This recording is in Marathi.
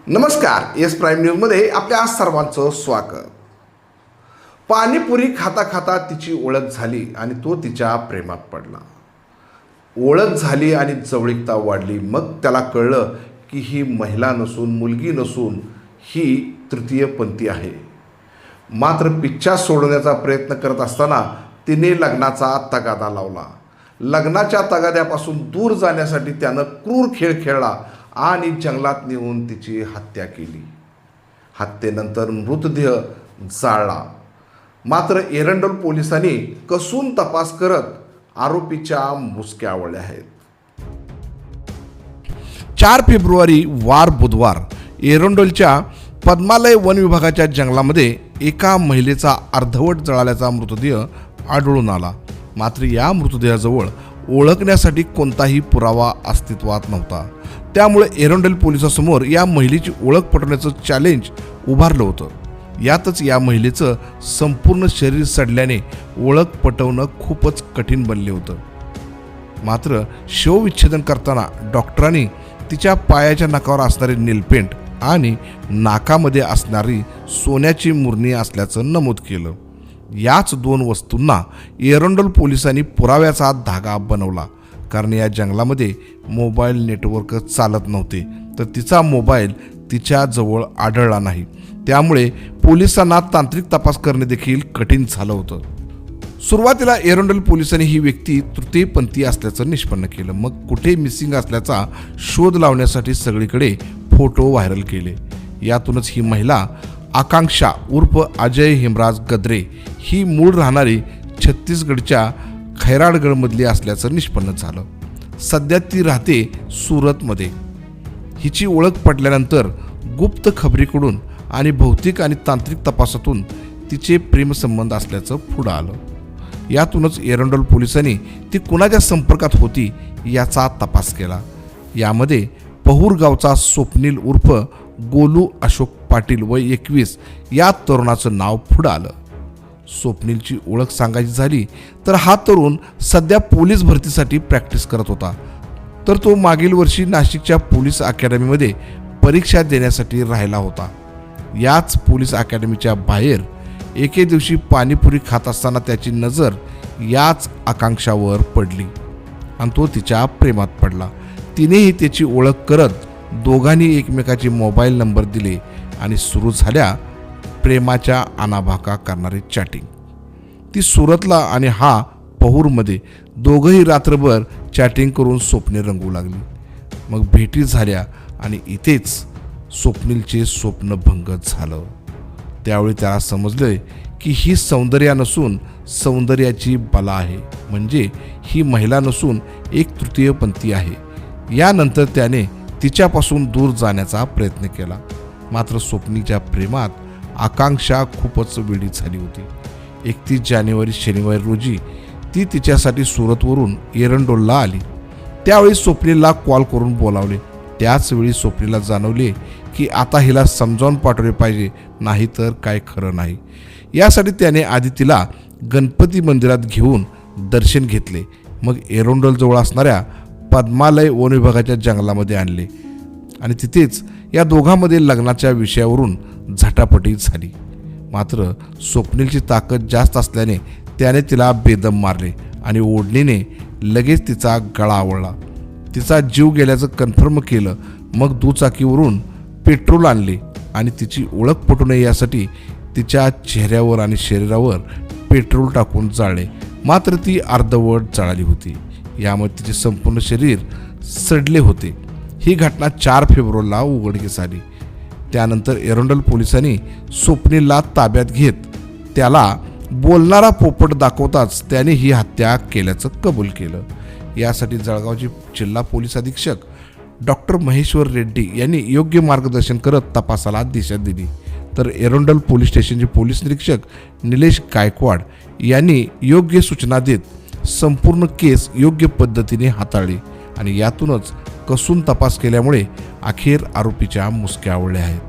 नमस्कार, एस प्राईम न्यूजमध्ये आपल्या सर्वांचं स्वागत. पाणीपुरी खाता खाता तिची ओळख झाली आणि तो तिच्या प्रेमात पडला. ओळख झाली आणि जवळीकता वाढली. मग त्याला कळलं की ही महिला नसून, मुलगी नसून, ही तृतीयपंथी आहे. मात्र पिच्छा सोडवण्याचा प्रयत्न करत असताना तिने लग्नाचा तगादा लावला. लग्नाच्या तगाद्यापासून दूर जाण्यासाठी त्यानं क्रूर खेळ खेळला आणि जंगलात नेऊन तिची हत्या केली. हत्येनंतर मृतदेह जाळला. मात्र एरंडोल पोलिसांनी कसून तपास करत आरोपीच्या मुसक्या आवळल्या आहेत. 4 फेब्रुवारी वार बुधवार एरंडोलच्या पद्मालय वन विभागाच्या जंगलामध्ये एका महिलेचा अर्धवट जळाल्याचा मृतदेह आढळून आला. मात्र या मृतदेहाजवळ ओळखण्यासाठी कोणताही पुरावा अस्तित्वात नव्हता. त्यामुळे एरंडोल पोलिसांसमोर या महिलेची ओळख पटवण्याचं चॅलेंज उभारलं होतं. यातच या महिलेचं संपूर्ण शरीर सडल्याने ओळख पटवणं खूपच कठीण बनले होतं. मात्र शवविच्छेदन करताना डॉक्टरांनी तिच्या पायाच्या नखावर असणारे नेलपेंट आणि नाकामध्ये असणारी सोन्याची मुरणी असल्याचं नमूद केलं. याच 2 वस्तूंना एरंडोल पोलिसांनी पुराव्याचा धागा बनवला. कारण या जंगलामध्ये मोबाईल नेटवर्क चालत नव्हते, तर तिचा मोबाईल तिच्याजवळ आढळला नाही. त्यामुळे पोलिसांना तांत्रिक तपास करणे देखील कठीण झालं होतं. सुरुवातीला एरंडोल पोलिसांनी ही व्यक्ती तृतीयपंथी असल्याचं निष्पन्न केलं. मग कुठे मिसिंग असल्याचा शोध लावण्यासाठी सगळीकडे फोटो व्हायरल केले. यातूनच ही महिला आकांक्षा उर्फ अजय हेमराज गद्रे ही मूळ राहणारी छत्तीसगडच्या खैराडगडमधली असल्याचं निष्पन्न झालं. सध्या ती राहते सुरतमध्ये. हिची ओळख पटल्यानंतर गुप्त खबरीकडून आणि भौतिक आणि तांत्रिक तपासातून तिचे प्रेमसंबंध असल्याचं पुढं आलं. यातूनच एरंडोल पोलिसांनी ती कुणाच्या संपर्कात होती याचा तपास केला. यामध्ये पहूर गावचा स्वप्नील उर्फ गोलू अशोक पाटील वय 21 या तरुणाचं नाव पुढं आलं. स्वप्नीलची ओळख सांगायची झाली तर हा तरुण सध्या पोलीस भरतीसाठी प्रॅक्टिस करत होता. तर तो मागील वर्षी नाशिकच्या पोलीस अकॅडमीमध्ये परीक्षा देण्यासाठी राहिला होता. याच पोलीस अकॅडमीच्या बाहेर एके दिवशी पाणीपुरी खात असताना त्याची नजर याच आकांक्षावर पडली आणि तो तिच्या प्रेमात पडला. तिनेही त्याची ओळख करत दोघांनी एकमेकाचे मोबाईल नंबर दिले आणि सुरू झाल्या प्रेमाच्या आनाभाका करणारी चॅटिंग. ती सुरतला आणि हा पहूरमध्ये. दोघंही रात्रभर चॅटिंग करून स्वप्ने रंगू लागली. मग भेटी झाल्या आणि इथेच स्वप्नीलचे स्वप्नभंग झालं. त्यावेळी त्याला समजलं की ही सौंदर्य नसून सौंदर्याची बला आहे. म्हणजे ही महिला नसून एक तृतीयपंथी आहे. यानंतर त्याने तिच्यापासून दूर जाण्याचा प्रयत्न केला. मात्र स्वप्नीच्या प्रेमात आकांक्षा खूपच वेडी झाली होती. 31 जानेवारी शनिवारी रोजी ती तिच्यासाठी सुरतवरून एरंडोलला आली. त्यावेळी स्वप्नीलला कॉल करून बोलावले. त्याचवेळी स्वप्नीला जाणवले की आता हिला समजावून पाठवले पाहिजे, नाहीतर काय खरं नाही. यासाठी त्याने आधी तिला गणपती मंदिरात घेऊन दर्शन घेतले. मग एरंडोलजवळ असणाऱ्या पद्मालय वन विभागाच्या जंगलामध्ये आणले आणि तिथेच या दोघांमध्ये लग्नाच्या विषयावरून झटापटी झाली. मात्र स्वप्नीलची ताकद जास्त असल्याने त्याने तिला बेदम मारले आणि ओढणीने लगेच तिचा गळा आवळला. तिचा जीव गेल्याचं कन्फर्म केलं. मग दुचाकीवरून पेट्रोल आणले आणि तिची ओळख पटू नये यासाठी तिच्या चेहऱ्यावर आणि शरीरावर पेट्रोल टाकून जाळले. मात्र ती अर्धवट जळाली होती. यामुळे तिचे संपूर्ण शरीर सडले होते. ही घटना 4 फेब्रुवारीला उघडकीस आली. त्यानंतर एरंडोल पोलिसांनी स्वप्नीलला ताब्यात घेत त्याला बोलणारा पोपट दाखवताच त्याने ही हत्या केल्याचं कबूल केलं. यासाठी जळगावचे जिल्हा पोलीस अधीक्षक डॉक्टर महेश्वर रेड्डी यांनी योग्य मार्गदर्शन करत तपासाला दिशा दिली. तर एरंडोल पोलीस स्टेशनचे पोलीस निरीक्षक निलेश गायकवाड यांनी योग्य सूचना देत संपूर्ण केस योग्य पद्धतीने हाताळली आणि यातूनच कसून तपास केल्यामुळे अखेर आरोपीच्या मुसक्या आवळल्या आहेत.